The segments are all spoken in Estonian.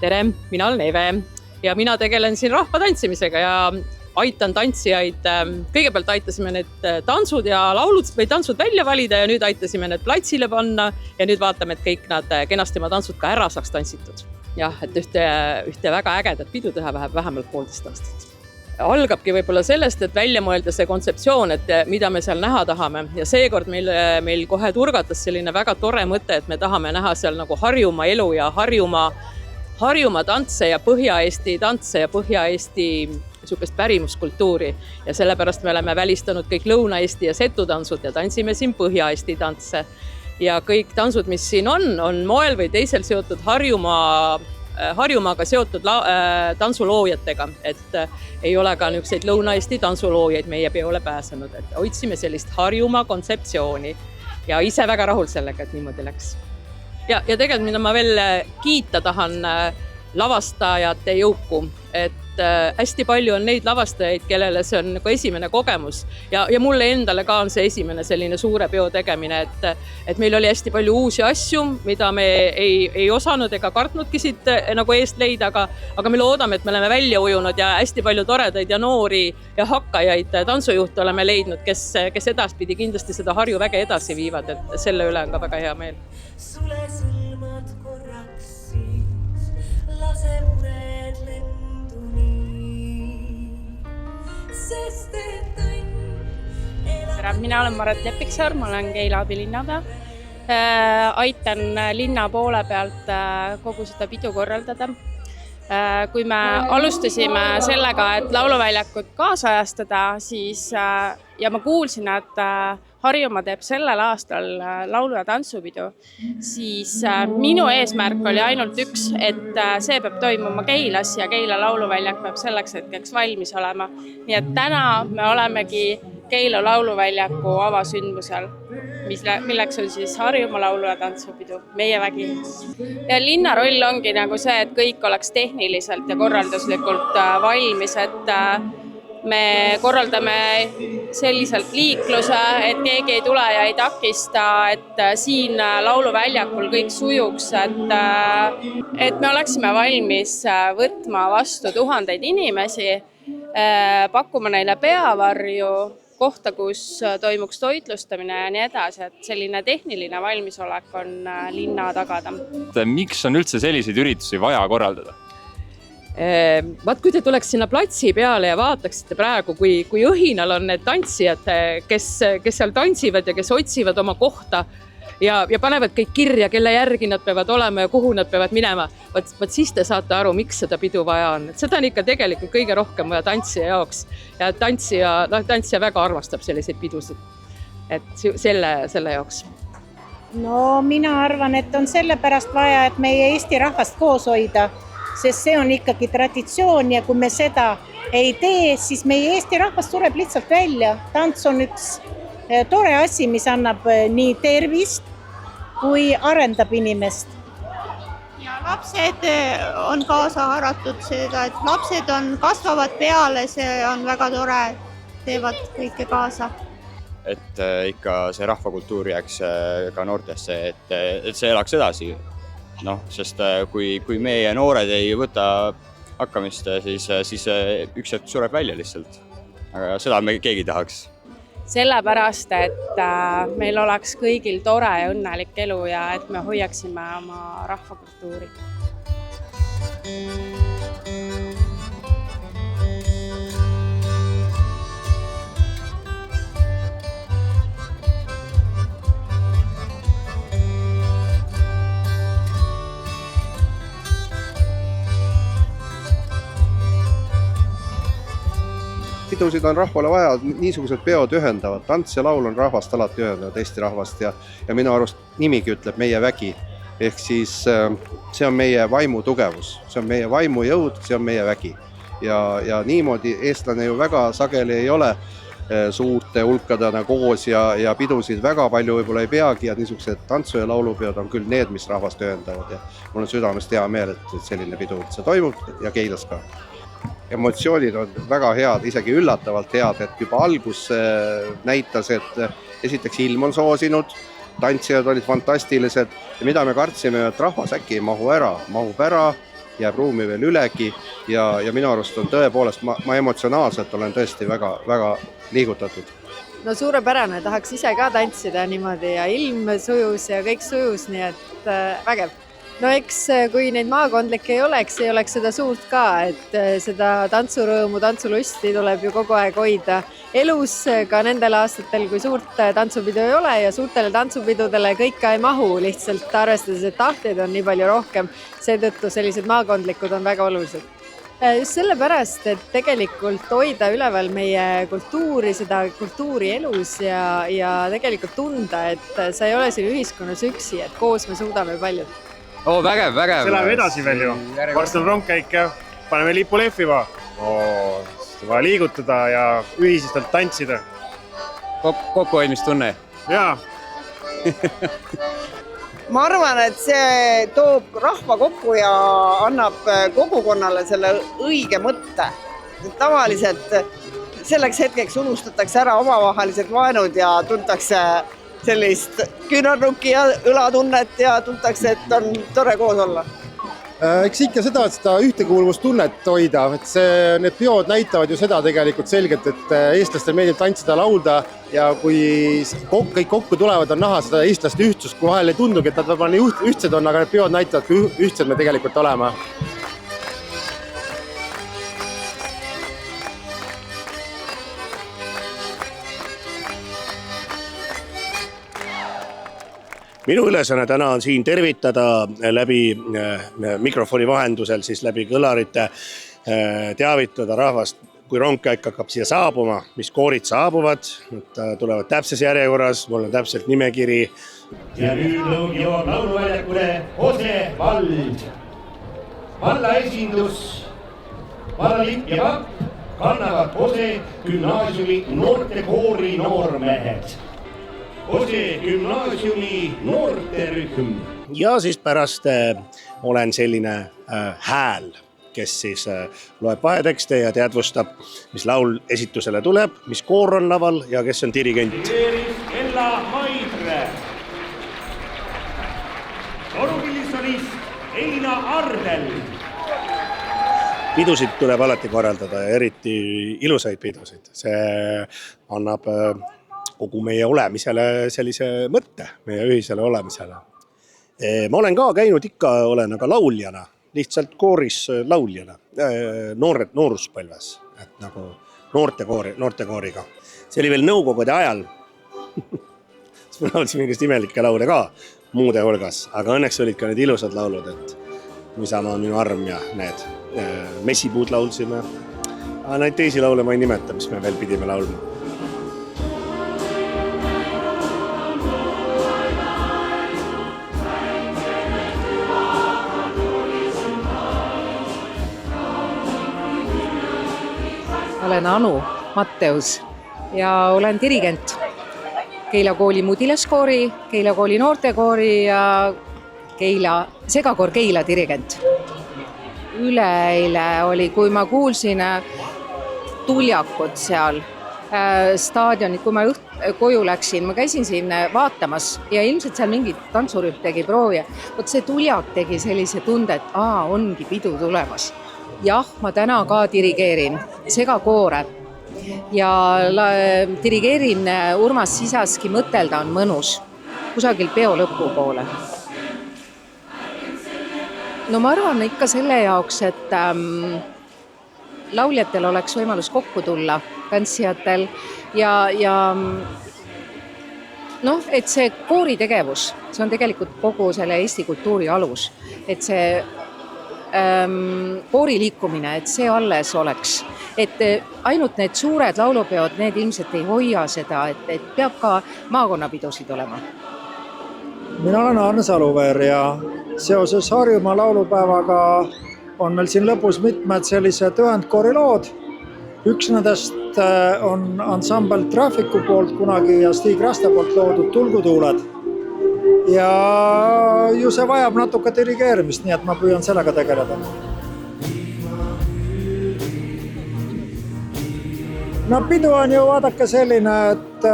Tere, mina olen Eve ja mina tegelen siin rahva tantsimisega ja aitan tantsijaid. Kõigepealt aitasime need tantsud ja laulud või tantsud välja valida ja nüüd aitasime need platsile panna ja nüüd vaatame, et kõik nad kenasti oma tantsud ka ära saaks tantsitud. Jah, et ühte väga ägedat pidu teha vähemalt 1,5 aastat. Algabki võib-olla sellest, et välja mõelda see kontseptsioon, et mida me seal näha tahame. Ja seekord meil kohe turgatas selline väga tore mõte, et me tahame näha seal nagu Harjumaa elu ja Harjumaa tantse ja Põhja-Eesti tantse ja Põhja-Eesti niisugust pärimuskultuuri. Ja sellepärast me oleme välistanud kõik Lõuna-Eesti ja Setu tantsud ja tantsime siin Põhja-Eesti tantse. Ja kõik tantsud, mis siin on moel või teisel seotud Harjumaaga seotud tantsuloojatega, et ei ole ka niisuguseid Lõuna-Eesti tantsuloojaid meie peole pääsenud, et hoidsime sellist Harjumaa kontseptsiooni ja ise väga rahul sellega, et niimoodi läks. Ja tegelikult, mida ma veel kiita tahan lavastajate jõuku, et hästi palju on neid lavastajaid, kellele see on nagu esimene kogemus ja mulle endale ka on see esimene selline suure peo tegemine, et meil oli hästi palju uusi asju, mida me ei osanud ega kartnudki siit nagu eest leida, aga me loodame, et me oleme välja ujunud ja hästi palju toredaid ja noori ja hakkajaid tantsujuhte oleme leidnud, kes edaspidi kindlasti seda Harju väge edasi viivad, et selle üle on ka väga hea meel. Sule sõlmad korraks siis, lase mured lendu nii, sest et õnn. Mina olen Maret Lepiksaar, ma olen Keila abilinnapea. Aitan linna poole pealt kogu seda pidu korraldada. Kui me alustasime sellega, et lauluväljakut kaasajastada, siis ja ma kuulsin, et Harjumaa teeb sellel aastal laulu- ja tantsupidu, siis minu eesmärk oli ainult üks, et see peab toimuma Keilas ja Keila lauluväljak peab selleks hetkeks valmis olema. Nii et täna me olemegi Keila lauluväljaku avasündmusel, milleks on siis Harjumaa laulu- ja tantsupidu, meie vägi. Ja linna roll ongi nagu see, et kõik oleks tehniliselt ja korralduslikult valmis, et me korraldame selliselt liikluse, et keegi ei tule ja ei takista, et siin lauluväljakul kõik sujuks, et me oleksime valmis võtma vastu 1000 inimesi, pakkuma neile peavarju, kohta, kus toimuks toitlustamine ja nii edasi, et selline tehniline valmisolek on linna tagada. Miks on üldse selliseid üritusi vaja korraldada? Vaat kui te tuleks sinna platsi peale ja vaataksite praegu, kui õhinal on need tantsijad, kes seal tantsivad ja kes otsivad oma kohta ja panevad kõik kirja, kelle järgi nad peavad olema ja kuhu nad peavad minema. Vaat siis te saate aru, miks seda pidu vaja on. Seda on ikka tegelikult kõige rohkem vaja tantsija jaoks ja tantsija väga armastab selliseid pidusid. Et selle jaoks. No mina arvan, et on sellepärast vaja, et meie Eesti rahvast koos hoida, sest see on ikkagi traditsioon ja kui me seda ei tee, siis meie Eesti rahvast sureb lihtsalt välja. Tants on üks tore asi, mis annab nii tervist kui arendab inimest. Ja lapsed on kaasa haaratud seda, et lapsed kasvavad peale, see on väga tore, teevad kõike kaasa. Et ikka see rahvakultuur jääks ka noortesse, et see elaks edasi. Sest kui meie noored ei võta hakkamist, siis üks hetk sureb välja lihtsalt. Aga seda me keegi tahaks. Sellepärast, et meil oleks kõigil tore ja õnnelik elu ja et me hoiaksime oma rahvakultuuri. Pidusid on rahvale vaja, niisugused peod ühendavad. Tants ja laul on rahvast alati ühendavad, Eesti rahvast ja minu arust nimigi ütleb meie vägi. Ehk siis see on meie vaimu tugevus, see on meie vaimu jõud, see on meie vägi. Ja niimoodi eestlane ju väga sageli ei ole suurte hulkadena koos ja pidusid väga palju võib-olla ei peagi ja niisugused tantsu- ja laulupeod on küll need, mis rahvast ühendavad ja mul on südamest hea meel, et selline pidu üldse toimub ja Keilas ka. Emotsioonid on väga head, isegi üllatavalt head, et juba algus näitas, et esiteks ilm on soosinud, tantsijad olid fantastilised ja mida me kartsime, et rahvas äkki ei mahub ära, jääb ruumi veel ülegi ja minu arust on tõepoolest, ma emotsionaalselt olen tõesti väga, väga liigutatud. No suurepärane, tahaks ise ka tantsida niimoodi ja ilm sujus ja kõik sujus, nii et vägev. No eks kui neid maakondlikke ei oleks seda suurt ka, et seda tantsurõõmu, tantsulusti tuleb ju kogu aeg hoida elus ka nendel aastatel, kui suurt tantsupidu ei ole ja suurtele tantsupidudele kõik ka ei mahu, lihtsalt arvestades, et tahteid on nii palju rohkem, seetõttu sellised maakondlikud on väga olulised. Just sellepärast, et tegelikult hoida üleval meie kultuuri, seda kultuuri elus ja tegelikult tunda, et sa ei ole siin ühiskonnas üksi, et koos me suudame palju. Vägev. See läheb edasi veel ju. Varsti on rongkäik ja paneme lipu lehvima. Vaja liigutada ja ühisestelt tantsida. Kokkuhoidmistunne. Jaa. Ma arvan, et see toob rahva kokku ja annab kogukonnale selle õige mõtte. Tavaliselt selleks hetkeks unustatakse ära omavahelised vaenud ja tuntakse sellist küünarnuki ja õlatunnet ja tuntakse, et on tore koos olla. Eks ikka seda ühtekuuluvustunnet hoida, et need peod näitavad ju seda tegelikult selgelt, et eestlastel meeldib tantsida, laulda ja kui kõik kokku tulevad, on näha seda eestlaste ühtsust, kui vahel ei tundugi, et nad võib-olla nii ühtsed on, aga need peod näitavad, kui ühtsed me tegelikult oleme. Minu ülesanne täna on siin tervitada läbi mikrofoni vahendusel, siis läbi kõlarite, teavitada rahvast, kui rongkäik hakkab siia saabuma, mis koorid saabuvad, nad tulevad täpses järjekorras, mul on täpselt nimekiri. Ja nüüd jõuab lauluväljakule Jose Vald. Valla esindus, valla lipp ja papp kannavad Jose gümnaasiumi noortekoori noormehed. Jose gümnaasiumi noorterühm. Ja siis pärast olen selline hääl, kes siis loeb vahetekste ja teadvustab, mis laul esitusele tuleb, mis koor on laval ja kes on dirigent. Dirigeeris Ella Maidre. Orgilisolist Elina Ardel. Pidusid tuleb alati korraldada ja eriti ilusaid pidusid. See annab kogu meie olemisele sellise mõtte, meie ühisele olemisele. Ma olen ka käinud olen aga lauljana, lihtsalt kooris lauljana, nooruspõlves, et nagu noortekooriga. See oli veel nõukogude ajal. Me laulsime mingist imelikke laule ka muude hulgas, aga õnneks olid ka need ilusad laulud, et mu isamaa on minu arm ja need messipuud laulsime. Aga neid teisi laule ma ei nimeta, mis me veel pidime laulma. Olen Anu Matteus ja olen dirigent Keila kooli mudilaskoori, Keila kooli noortekoori ja segakoor Keila dirigent. Üleeile oli, kui ma kuulsin tuljakut seal staadionit, kui ma koju läksin, ma käisin siin vaatamas ja ilmselt seal mingi tantsurühm tegi proovi. Vot see tuljak tegi sellise tunde, et ongi pidu tulemas. Jah, ma täna ka dirigeerin segakoore ja dirigeerin Urmas Sisaski Mõtelda on mõnus kusagil peo lõpu poole. No ma arvan ikka selle jaoks, et lauljatel oleks võimalus kokku tulla, tantsijatel ja et see kooritegevus, see on tegelikult kogu selle Eesti kultuuri alus, et see koori liikumine, et see alles oleks. Et ainult need suured laulupeod, need ilmselt ei hoia seda, et peab ka maakonnapidusid olema. Mina olen Arne Saluveer ja seoses Harjumaa laulupäevaga on meil siin lõpus mitmed sellised ühendkoorilood. Üks nendest on ansambel Trafficu poolt kunagi ja Stig Raste poolt loodud Tulgutuuled. Ja ju see vajab natuke dirigeerimist, nii et ma püüan sellega tegeleda. No pidu on ju vaadake selline, et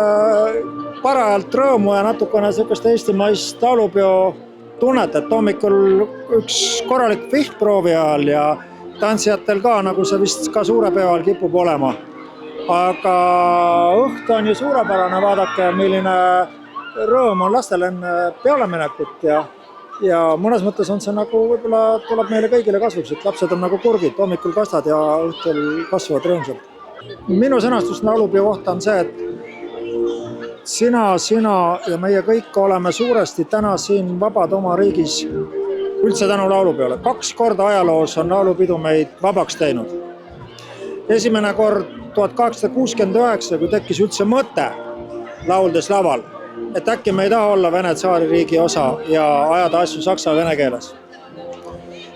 parajalt rõõmu ja natukene sellist eestimaist laulupeo tunnet, et hommikul üks korralik vihm proovi ajal ja tantsijatel ka, nagu see vist ka suure peo ajal kipub olema. Aga õhtu on ju suurepärane, vaadake, milline rõõm on lastel enne pealeminekut ja mõnes mõttes on see nagu võib-olla tuleb meile kõigile kasuks, et lapsed on nagu kurgid, hommikul kastad ja õhtul kasvavad rõõmsalt. Minu sõnastus laulupeo kohta on see, et sina ja meie kõik oleme suuresti täna siin vabad oma riigis üldse tänu laulupeole. 2 korda ajaloos on laulupidu meid vabaks teinud. Esimene kord 1869, kui tekkis üldse mõte lauldes laval, et äkki me ei taha olla Vene tsaaririigi osa ja ajada asju saksa ja vene keeles.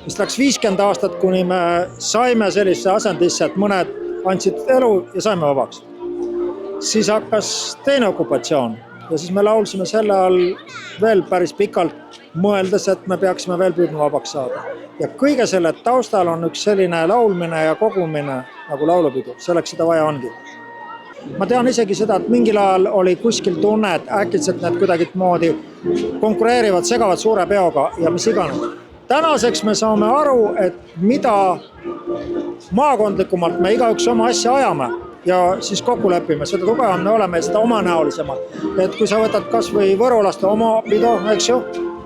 Mis läks 50 aastat, kuni me saime sellisse asendisse, et mõned andsid elu ja saime vabaks. Siis hakkas teine okupatsioon ja siis me laulsime selle all veel päris pikalt, mõeldes, et me peaksime veel püüdma vabaks saada. Ja kõige selle taustal on üks selline laulmine ja kogumine nagu laulupidu, selleks seda vaja ongi. Ma tean isegi seda, et mingil ajal oli kuskil tunne, et äkitselt need kuidagi moodi konkureerivad, segavad suure peoga ja mis iganes. Tänaseks me saame aru, et mida maakondlikumalt me igaüks oma asja ajame ja siis kokku lepime, seda tugevam me oleme ja seda omanäolisema. Et kui sa võtad kas või võrolaste oma pidu, eks ju,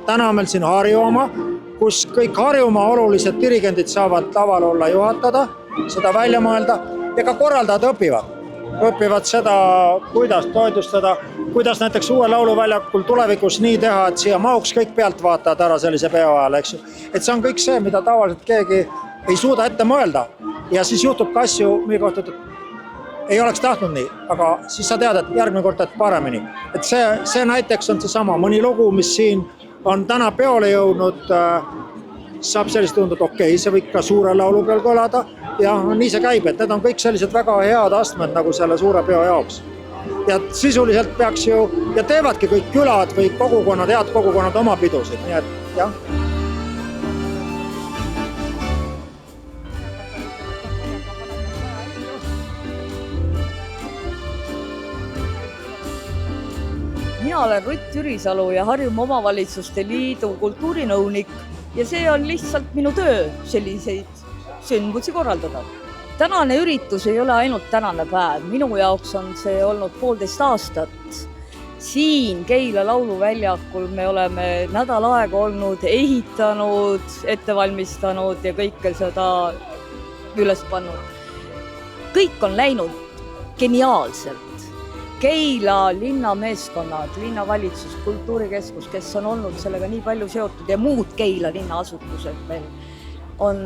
täna on meil siin Harju oma, kus kõik Harjumaa olulised dirigendid saavad laval olla juhatada, seda välja mõelda ja ka korraldajad õpivad seda, kuidas toidustada, kuidas näiteks uuel lauluväljakul tulevikus nii teha, et siia mahuks kõik pealtvaatajad ära sellise peo ajal, eks ju. Et see on kõik see, mida tavaliselt keegi ei suuda ette mõelda ja siis juhtub ka asju, mille kohta ei oleks tahtnud nii, aga siis sa tead, et järgmine kord teed paremini. Et see näiteks on see sama, mõni lugu, mis siin on täna peole jõudnud, saab sellist tunda, et okei, see võib ka suure laulu peal kõlada ja nii see käib, et need on kõik sellised väga head astmed nagu selle suure peo jaoks. Ja sisuliselt peaks ju, ja teevadki kõik külad või kogukonnad, head kogukonnad oma pidusid, nii et jah. Mina olen Rutt Jürisalu ja Harjumaa Omavalitsuste Liidu kultuurinõunik ja see on lihtsalt minu töö selliseid sündmusi korraldada. Tänane üritus ei ole ainult tänane päev, minu jaoks on see olnud 1,5 aastat. Siin Keila lauluväljakul me oleme nädal aega olnud, ehitanud, ette valmistanud ja kõike seda üles pannud. Kõik on läinud geniaalselt. Keila linnameeskonnad, linnavalitsus, kultuurikeskus, kes on olnud sellega nii palju seotud ja muud Keila linnaasutused veel on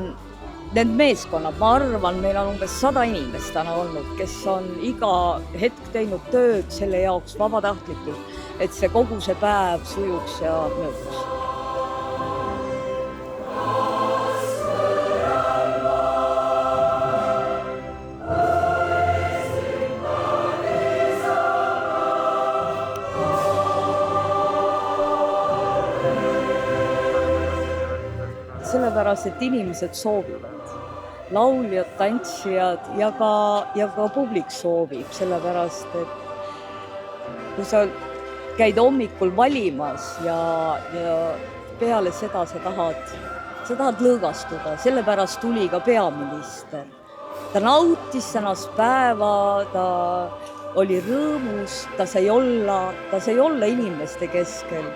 need meeskonnad, ma arvan, meil on umbes 100 inimest täna olnud, kes on iga hetk teinud tööd selle jaoks vabatahtlikult, et see kogu see päev sujuks ja mööduks. Sellepärast, et inimesed soovivad, lauljad, tantsijad ja ka publik soovib, sellepärast, et kui sa käid hommikul valimas ja peale seda sa tahad lõõgastuda, sellepärast tuli ka peaminister. Ta nautis tänast päeva, ta oli rõõmus, ta sai olla inimeste keskel.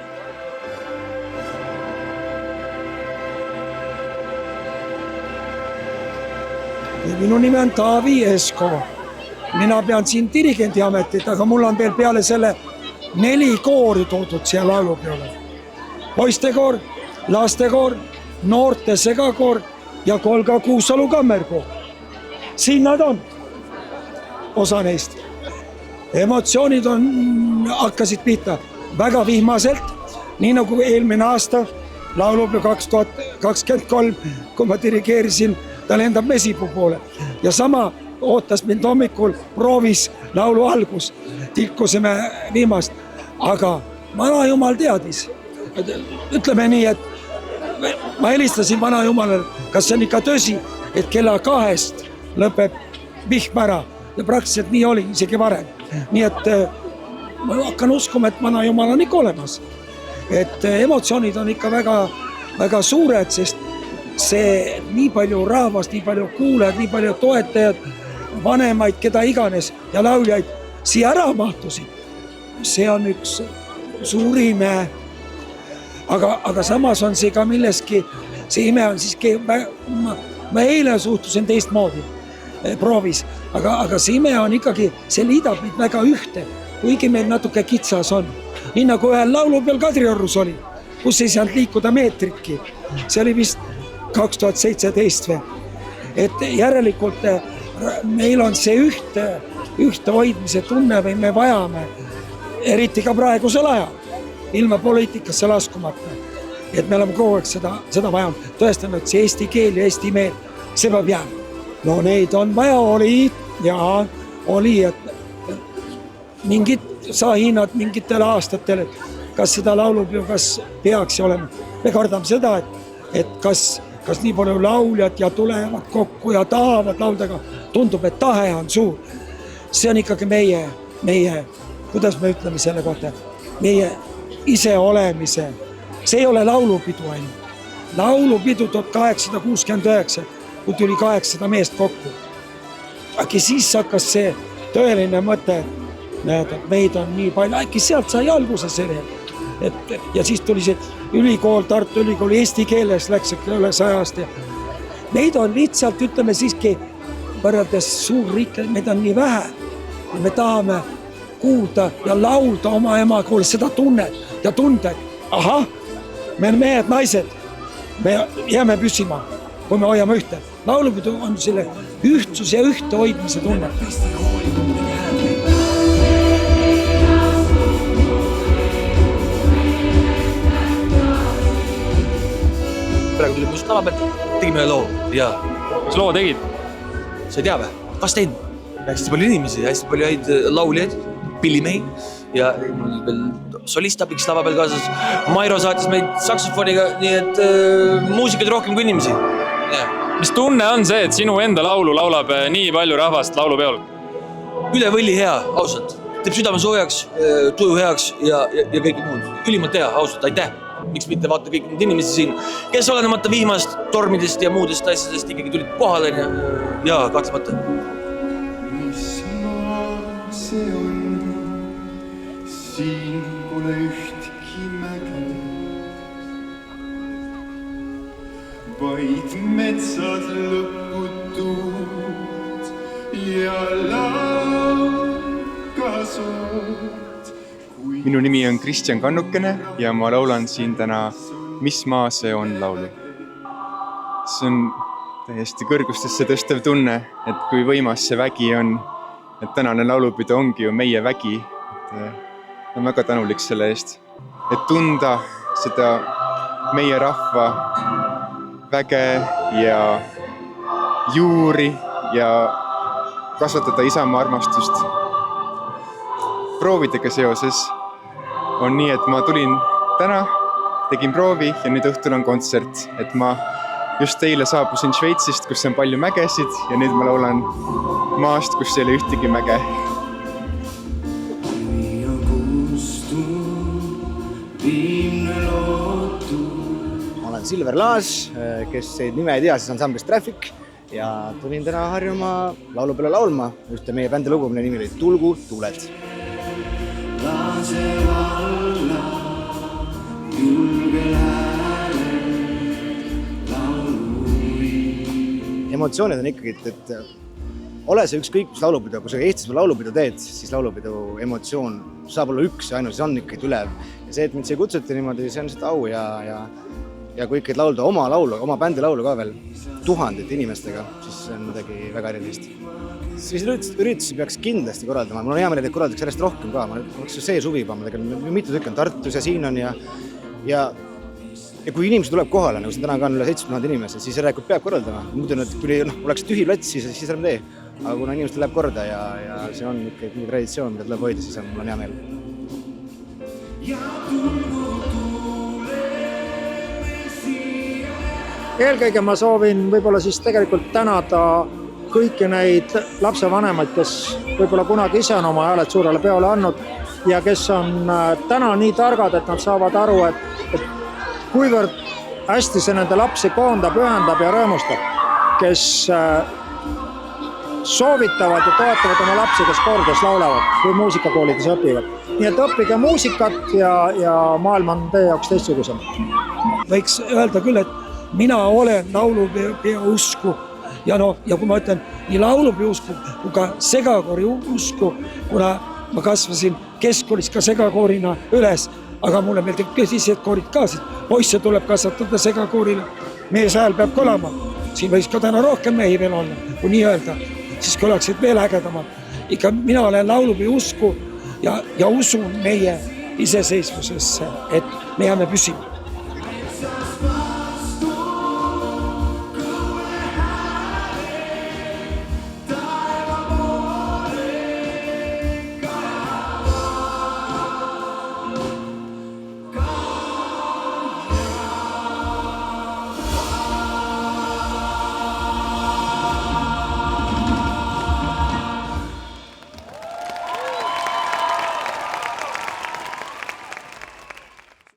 Minu nimi on Taavi Esko. Mina pean siin dirigendi ametit, aga mul on veel peale selle 4 koori toodud siia laulupeole. Poistekoor, lastekoor, noorte segakoor ja Kolga Kuusalu kammerkoor. Siin nad on, osa neist. Emotsioonid hakkasid pihta väga vihmaselt, nii nagu eelmine aasta laulupeo 2023, kui ma dirigeerisin, ta lendab Mesipuu poole ja sama ootas mind hommikul proovis laulu algus, tilkusime viimast, aga vanajumal teadis. Ütleme nii, et ma helistasin vanajumalale, kas see on ikka tõsi, et kella 2 lõpeb vihm ära ja praktiliselt nii oli, isegi varem. Nii et ma hakkan uskuma, et vanajumal on ikka olemas. et emotsioonid on ikka väga suured, sest see nii palju rahvast, nii palju kuulajad, nii palju toetajad, vanemaid, keda iganes ja lauljaid siia ära mahtusid. See on üks suur ime. Aga samas on see ka milleski, see ime on siiski, ma eile suhtusin teistmoodi proovis, aga see ime on ikkagi, see liidab meid väga ühte, kuigi meil natuke kitsas on. Nii nagu ühel laulu peal Kadriorus oli, kus ei saanud liikuda meetritki. See oli vist 2017 või. Et järelikult meil on see ühte hoidmise tunne või me vajame, eriti ka praegusel ajal, ilma poliitikasse laskumata. Et me oleme kogu aeg seda vajanud. Tõestanud, et see eesti keel ja eesti meel, see peab jääma. No neid on vaja, oli, et mingid sahinnad mingitel aastatel, et kas seda laulupeo, kas peaks olema. Me kardame seda, et kas nii palju lauljad ja tulevad kokku ja tahavad lauldaga, tundub, et tahe on suur. See on ikkagi meie, kuidas me ütleme selle kohta, meie ise olemise. See ei ole laulupidu ainult. Laulupidu 1869, kui tuli 800 meest kokku. Äkki siis hakkas see tõeline mõte, et meid on nii palju, äkki sealt sai alguse selle. Ja siis tuli see ülikool, Tartu ülikool, eesti keeles läks üle 100 aasta. Meid on lihtsalt, ütleme siiski, võrreldes suurriike, meid on nii vähe. Me tahame kuulda ja laulda oma emakoolis seda tunnet ja tunda, et ahah, me on mehed, naised, me jääme püsima, kui me hoiame ühte. Laulupidu on selle ühtsus ja ühte hoidmise tunne. Praegu tulime just lava pealt, tegime loo ja... Mis loo tegid? Sa ei tea või? Kas tein? Hästi palju inimesi, hästi palju häid lauljaid, pillimehi ja veel solistabiks lava peal kaasas. Mairo saatis meid saksofoniga, nii et muusikud rohkem kui inimesi. Mis tunne on see, et sinu enda laulu laulab nii palju rahvast laulupeol? Üle võlli hea, ausalt. Teeb südame soojaks, tuju heaks ja kõik muud. Ülimalt hea, ausalt, aitäh. Miks mitte vaata kõik need inimesi siin, kes olenemata vihmast, tormidest ja muudest asjadest ikkagi tulid kohale ja kahtlemata. Mis maa see on, siin pole ühtki mäge, vaid metsad lõputud ja laukasod. Minu nimi on Kristjan Kannukene ja ma laulan siin täna Mis maa see on laulu. See on täiesti kõrgustesse tõstev tunne, et kui võimas see vägi on, et tänane laulupidu ongi ju meie vägi. Olen väga tänulik selle eest, et tunda seda meie rahva väge ja juuri ja kasvatada isamaa armastust. Proovidega seoses on nii, et ma tulin täna, tegin proovi ja nüüd õhtul on kontsert. Et ma just eile saabusin Šveitsist, kus on palju mägesid ja nüüd ma laulan maast, kus ei ole ühtegi mäge. Ma olen Silver Laas, kes ei nime ei tea, siis ansamblist Traffic ja tulin täna Harjumaa laulupeole laulma ühte meie bändi lugu, mille nimi oli Tulgu tuuled. Emotsioonid on ikkagi, et ole see ükskõik mis laulupidu, kui sa Eestis laulupidu teed, siis laulupidu emotsioon saab olla üks ja ainult, see on ikkagi ülev. Ja see, et mind siia kutsuti niimoodi, see on seda au ja kui ikkagi laulda oma laulu, oma bändi laulu ka veel tuhandete inimestega, siis see on midagi väga erilist. Siis üritusi peaks kindlasti korraldama. Mul on hea meel, et korraldaks järjest rohkem ka. Ma oleks see suvi juba, mitu tükk on Tartus ja siin on ja kui inimesi tuleb kohale, nagu siin täna ka on üle 7000 inimesi, siis järelikult peab korraldama. Muidu kui oleks tühi plats, siis ärme tee. Aga kuna inimestel läheb korda ja see on ikka mingi traditsioon, mida tuleb hoida, siis mul on hea meel. Eelkõige ma soovin võib-olla siis tegelikult tänada kõiki neid lapsevanemaid, kes võib-olla kunagi ise on oma hääled suurele peole andnud ja kes on täna nii targad, et nad saavad aru, et kuivõrd hästi see nende lapsi koondab, ühendab ja rõõmustab, kes soovitavad ja toetavad oma lapsi, kes koorides laulavad või muusikakoolides õpivad. Nii et õppige muusikat ja maailm on teie jaoks teistsugusem. Võiks öelda küll, et mina olen laulupeo usku ja kui ma ütlen nii laulupeo usku kui ka segakoori usku, kuna ma kasvasin keskkoolis ka segakoorina üles, aga mulle meeldib tõsised koorid ka, sest poisse tuleb kasvatada segakoorile. Mees hääl peab kõlama. Siin võiks ka täna rohkem mehi veel olla, kui nii öelda, siis kõlaksid veel ägedamalt. Ikka mina olen laulupeo usku ja usun meie iseseisvusesse, et me jääme püsima.